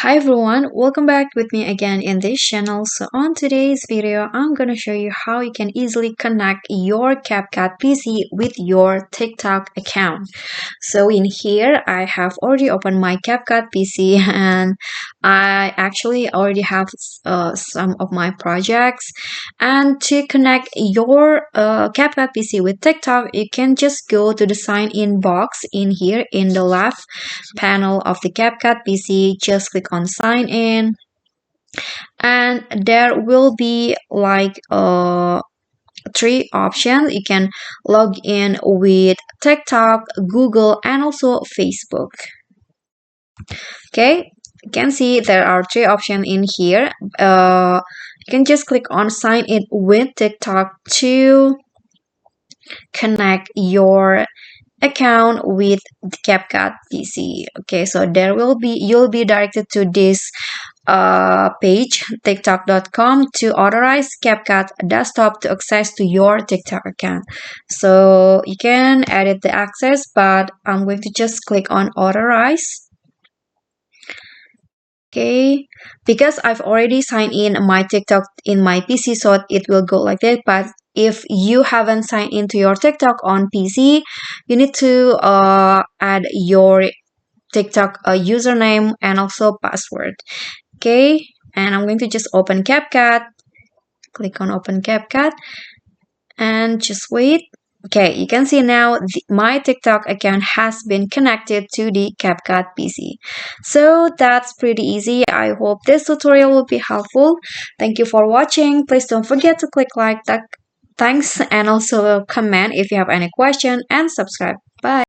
Hi everyone, welcome back with me again in this channel. So on today's video, I'm gonna show you how you can easily connect your CapCut PC with your TikTok account. So in here, I have already opened my CapCut PC and I actually already have some of my projects. And to connect your CapCut PC with TikTok, you can just go to the sign in box in here in the left panel of the CapCut PC. Just click on sign in, and there will be like three options. You can log in with TikTok, Google, and also Facebook. Okay, you can see there are three options in here. You can just click on sign in with TikTok to connect your account with the CapCut PC. Okay, so you'll be directed to this page tiktok.com to authorize CapCut desktop to access to your TikTok account. So you can edit the access, but I'm going to just click on authorize. Okay, because I've already signed in my TikTok in my PC, so it will go like that. But if you haven't signed into your TikTok on PC, you need to add your TikTok username and also password. Okay, and I'm going to just open CapCut. Click on open CapCut and just wait. Okay, you can see now my TikTok account has been connected to the CapCut PC. So that's pretty easy. I hope this tutorial will be helpful. Thank you for watching. Please don't forget to click like that. Thanks, and also comment if you have any question, and subscribe. Bye.